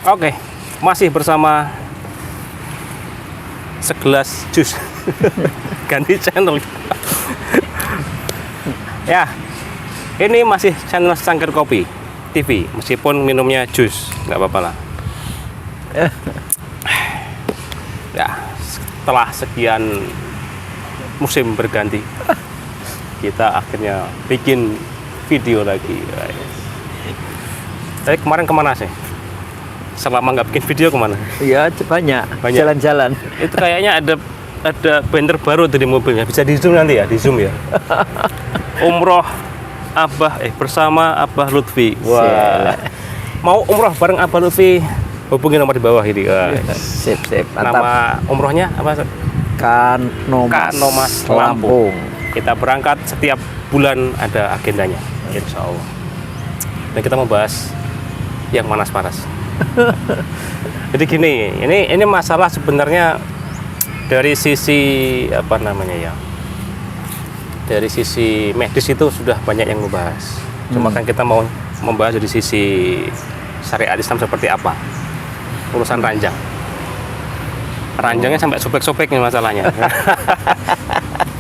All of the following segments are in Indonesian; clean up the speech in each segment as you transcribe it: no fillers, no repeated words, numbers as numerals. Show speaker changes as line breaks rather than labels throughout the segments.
Oke, masih bersama segelas jus. Ganti channel. Ya, ini masih channel Cangkir Kopi TV, meskipun minumnya jus, nggak apa-apa lah. Ya, setelah sekian musim berganti, kita akhirnya bikin video lagi. Tapi kemarin kemana sih? Selama nggak bikin video kemana?
Iya, banyak. Jalan-jalan.
Itu kayaknya ada banner baru dari mobilnya. Bisa di zoom nanti ya, di zoom ya. Umroh Abah bersama Abah Lutfi. Wah. Mau umroh bareng Abah Lutfi? Hubungi nomor di bawah ini.
Sip. Mantap.
Nama umrohnya apa?
Kanomas Lampung.
Kita berangkat setiap bulan, ada agendanya, insya Allah. Dan kita mau bahas yang panas-panas. Jadi gini, ini masalah sebenarnya dari sisi apa namanya ya, dari sisi medis itu sudah banyak yang membahas. Cuma kan kita mau membahas dari sisi syariat Islam seperti apa, urusan ranjang. Ranjangnya sampai sobek-sobek nih masalahnya.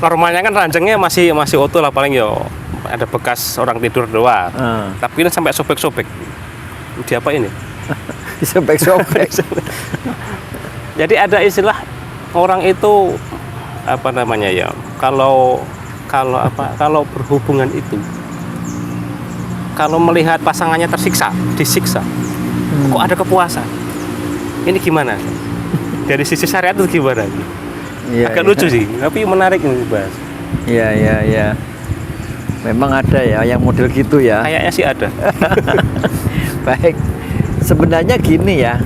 Normalnya kan ranjangnya masih utuh lah, paling ya ada bekas orang tidur doang. Tapi ini sampai sobek-sobek. Di apa ini?
Sobek-sobek.
Jadi ada istilah orang itu apa namanya ya? Kalau berhubungan itu, kalau melihat pasangannya disiksa, kok ada kepuasan? Ini gimana? Dari sisi syariat itu gimana?
Ya,
agak lucu sih, tapi menarik nih bahas.
Iya. Memang ada ya yang model gitu ya.
Kayaknya sih ada.
Baik. Sebenarnya gini ya.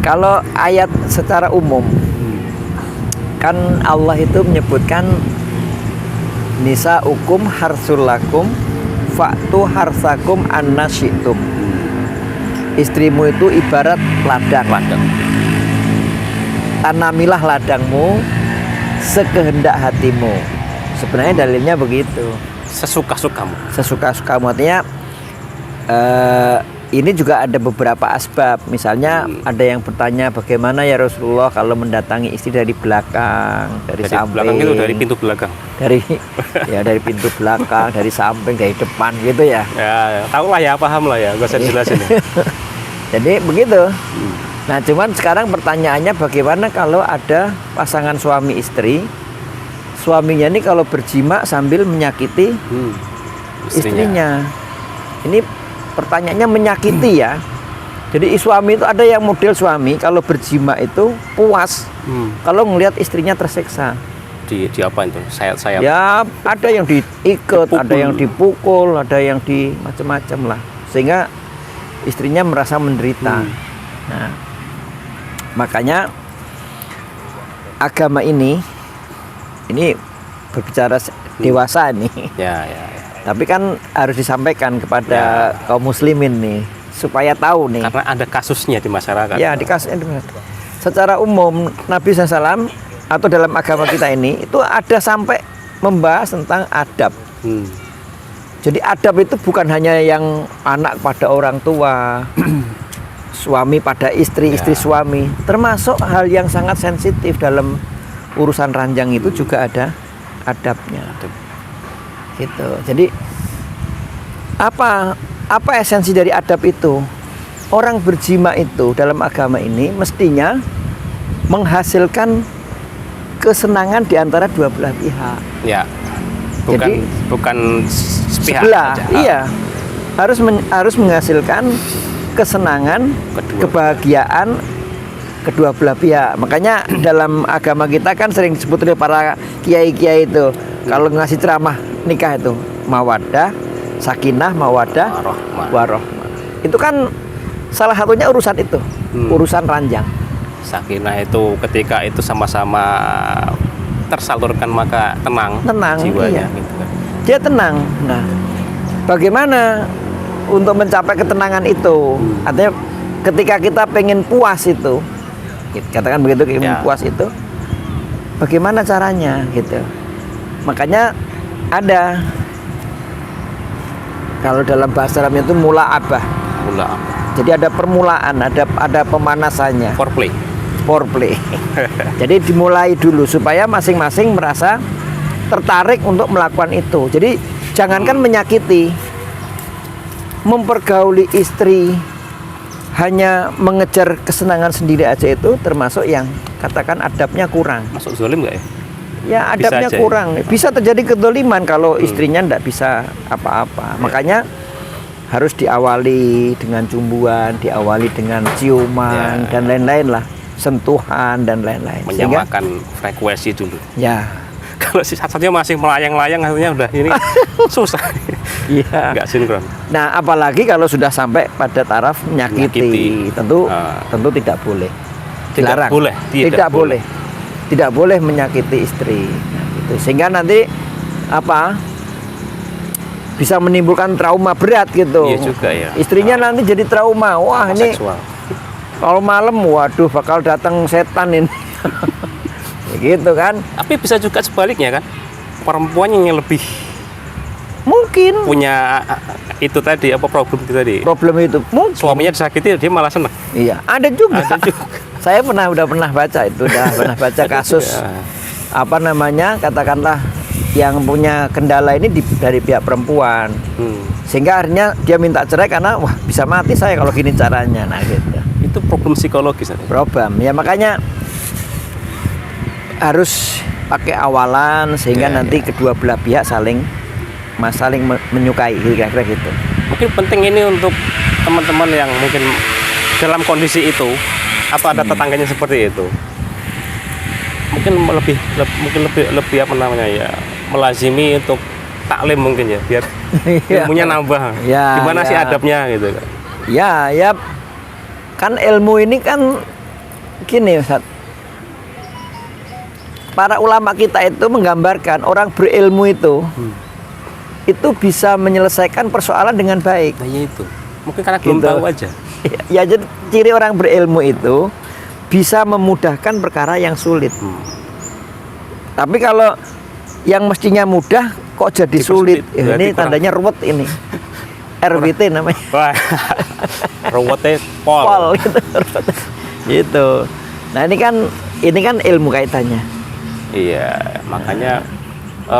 Kalau ayat secara umum kan Allah itu menyebutkan nisaukum harsul lakum fa'tu harsakum annasyitum. Istrimu itu ibarat ladang. Tanamilah ladangmu sekehendak hatimu. Sebenarnya dalilnya begitu. Sesuka-sukamu artinya ini juga ada beberapa asbab. Misalnya ada yang bertanya, bagaimana ya Rasulullah kalau mendatangi istri dari belakang, dari samping.
Belakang itu dari pintu belakang.
Dari pintu belakang, dari samping, dari depan gitu ya.
Ya, tahu lah ya, paham lah ya, gak usah jelasin.
Jadi begitu. Nah, cuman sekarang pertanyaannya bagaimana kalau ada pasangan suami istri, suaminya ini kalau berjima sambil menyakiti istrinya. Ini pertanyaannya menyakiti ya. Jadi suami itu ada yang model suami kalau berjima itu puas kalau ngelihat istrinya tersiksa.
Di apa itu? Sayap.
Ya, ada yang diikat, ada yang dipukul, ada yang di macam-macam lah. Sehingga istrinya merasa menderita. Nah, makanya agama ini berbicara dewasa nih.
Ya.
Tapi kan harus disampaikan kepada kaum muslimin nih supaya tahu nih.
Karena ada kasusnya di masyarakat.
Ya, di kasusnya. Secara umum Nabi SAW atau dalam agama kita ini itu ada sampai membahas tentang adab. Jadi adab itu bukan hanya yang anak pada orang tua, suami pada istri suami, termasuk hal yang sangat sensitif dalam urusan ranjang itu juga ada adabnya. Gitu. Jadi apa esensi dari adab itu? Orang berjima itu dalam agama ini mestinya menghasilkan kesenangan di antara dua belah pihak. Ya.
Bukan sepihak
sebelah.
aja.
Iya. Harus menghasilkan kesenangan, kebahagiaan kedua belah pihak. Makanya dalam agama kita kan sering disebut oleh para kiai-kiai itu kalau ngasih ceramah nikah itu mawaddah, sakinah, mawaddah, warahmah. Itu kan salah satunya urusan itu, urusan ranjang.
Sakinah itu ketika itu sama-sama tersalurkan maka tenang jiwanya.
Iya.
Gitu kan.
Dia tenang. Nah, bagaimana untuk mencapai ketenangan itu? Artinya ketika kita pengen puas itu, katakan begitu, puas itu, bagaimana caranya gitu? Makanya ada kalau dalam bahasa Arabnya itu mula'abah. Jadi ada permulaan, ada pemanasannya. Foreplay. Jadi dimulai dulu supaya masing-masing merasa tertarik untuk melakukan itu. Jadi jangankan menyakiti, mempergauli istri, hanya mengejar kesenangan sendiri aja itu termasuk yang katakan adabnya kurang.
Masuk zalim nggak ya?
Ya adabnya
Bisa aja,
kurang. Bisa terjadi kedoliman kalau istrinya ndak bisa apa-apa. Makanya harus diawali dengan cumbuan, diawali dengan ciuman dan lain-lain lah, sentuhan dan lain-lain.
Menyamakan frekuensi dulu.
Ya.
Kalau si satunya masih melayang-layang, artinya udah ini susah.
Iya.
Nggak sinkron.
Nah, apalagi kalau sudah sampai pada taraf menyakiti, tentu tidak boleh. Dilarang. Tidak boleh. Tidak boleh menyakiti istri. Nah, gitu. Sehingga nanti bisa menimbulkan trauma berat gitu.
Iya juga ya.
Istrinya nanti jadi trauma. Wah, ini
seksual.
kalau malam, waduh, bakal datang setan ini. Gitu kan.
Tapi bisa juga sebaliknya kan, perempuan yang lebih
mungkin
punya itu tadi problem
itu mungkin
suaminya disakiti, dia malah senang.
Iya, ada juga. Saya udah pernah baca itu, pernah baca kasus katakanlah yang punya kendala ini dari pihak perempuan, sehingga akhirnya dia minta cerai karena wah bisa mati saya kalau gini caranya. Nah gitu.
Itu problem psikologis.
Problem ya, makanya harus pakai awalan sehingga nanti kedua belah pihak saling menyukai, kira-kira gitu. Mungkin
penting ini untuk teman-teman yang mungkin dalam kondisi itu atau ada tetangganya seperti itu, mungkin lebih apa namanya ya, melazimi untuk taklim mungkin ya, biar ilmunya nambah. Gimana sih adabnya gitu?
Ya kan ilmu ini kan gini Ustaz. Para ulama kita itu menggambarkan orang berilmu itu bisa menyelesaikan persoalan dengan baik.
Nah, ya itu. Mungkin karena belum tahu aja.
Ya, jadi ciri orang berilmu itu bisa memudahkan perkara yang sulit. Tapi kalau yang mestinya mudah kok jadi sulit. Ini tandanya ruwet ini. RWT namanya.
Wah. Ruwetnya pol
gitu. Gitu. Nah, ini kan ilmu kaitannya.
Iya, makanya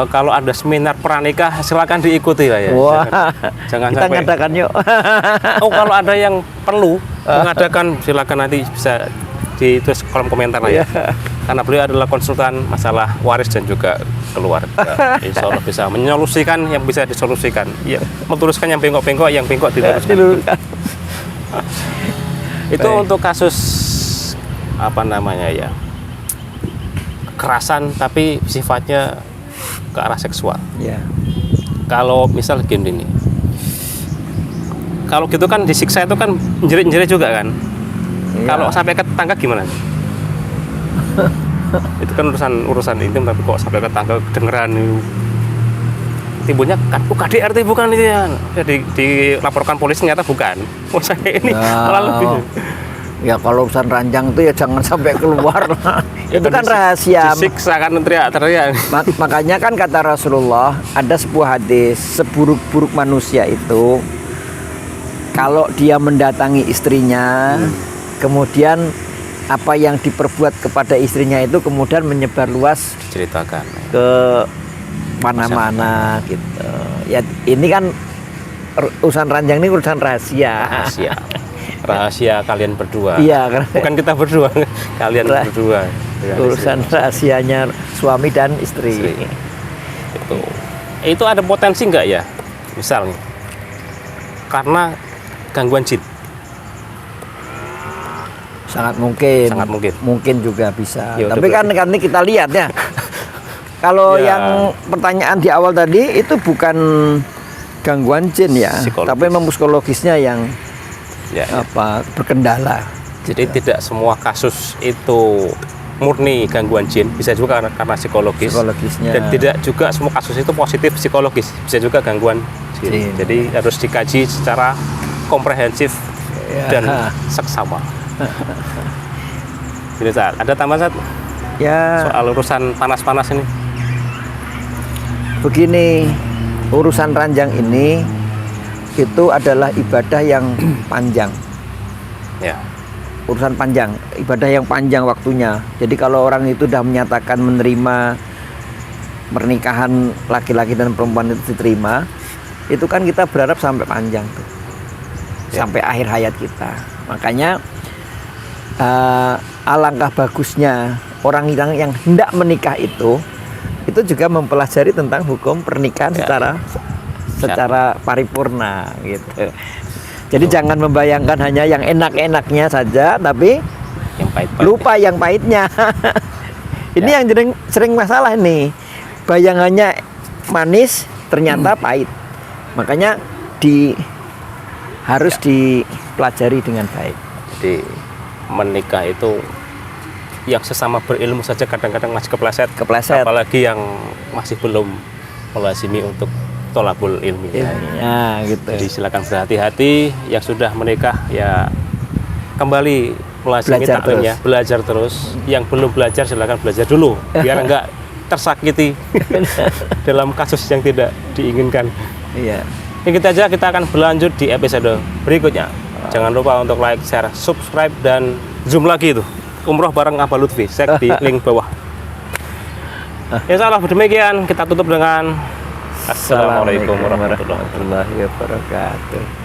kalau ada seminar pranikah silakan diikuti lah ya.
Wah,
jangan
kita
sampai
ngadakan yuk.
Kalau ada yang perlu mengadakan silakan, nanti bisa ditulis kolom komentar lah ya. Karena beliau adalah konsultan masalah waris dan juga keluarga. Insya Allah bisa menyolusikan yang bisa disolusikan. Ya, meluruskan yang bengkok-bengkok, yang bengkok diluruskan. Itu untuk kasus kekerasan tapi sifatnya ke arah seksual. Kalau misal gini nih, kalau gitu kan disiksa itu kan jerit-jerit juga kan. Kalau sampai ke tetangga gimana? Itu kan urusan intim, tapi kok sampai ke tetangga kedengeran timbulnya kan KDRT bukan itu ya. Dilaporkan polisi ternyata bukan. Saya ini malah lebih.
Ya kalau urusan ranjang itu ya jangan sampai keluar. Itu kan rahasia.
Disiksa kan, teriak-teriak.
Makanya kan kata Rasulullah, ada sebuah hadis, seburuk-buruk manusia itu kalau dia mendatangi istrinya, kemudian apa yang diperbuat kepada istrinya itu kemudian menyebar luas,
ceritakan
ke mana-mana gitu. Ya ini kan urusan ranjang ini urusan rahasia. Rahasia kalian berdua. Iya,
bukan kita berdua, kalian berdua.
Urusan rahasianya suami dan istri.
Itu ada potensi nggak ya? Misalnya karena gangguan jin.
Sangat mungkin. Mungkin juga bisa. Tapi kan ini kita lihat ya. Kalau yang pertanyaan di awal tadi itu bukan gangguan jin ya, tapi memang psikologisnya yang berkendala.
Jadi tidak semua kasus itu murni gangguan jin, bisa juga karena psikologisnya. Dan tidak juga semua kasus itu positif psikologis, bisa juga gangguan jin. Jadi harus dikaji secara komprehensif dan seksama. Jadi ada tambahan soal urusan panas-panas ini?
Begini, urusan ranjang ini itu adalah ibadah yang panjang.
Ya.
Urusan panjang, ibadah yang panjang waktunya. Jadi kalau orang itu sudah menyatakan menerima pernikahan laki-laki dan perempuan itu diterima, itu kan kita berharap sampai panjang tuh, sampai akhir hayat kita. Makanya alangkah bagusnya orang yang hendak menikah itu juga mempelajari tentang hukum pernikahan secara paripurna gitu. Jadi jangan membayangkan hanya yang enak-enaknya saja, tapi
Yang pahit-pahit.
lupa yang pahitnya. Ini yang sering masalah nih. Bayangannya manis, ternyata pahit. Makanya harus dipelajari dengan baik.
Jadi menikah itu yang sesama berilmu saja kadang-kadang masih kepleset. Apalagi yang masih belum melazimi untuk tolabul ilmi.
Ya, gitu.
Jadi silakan berhati-hati. Yang sudah menikah ya kembali melazimi
Belajar
taklimnya, belajar terus. Yang belum belajar silakan belajar dulu biar enggak tersakiti dalam kasus yang tidak diinginkan.
Iya.
Ini kita akan berlanjut di episode berikutnya. Jangan lupa untuk like, share, subscribe, dan zoom lagi itu umroh bareng Abah Lutfi. Cek di link bawah. Insyaallah demikian, kita tutup dengan Assalamualaikum warahmatullahi wabarakatuh.
wabarakatuh.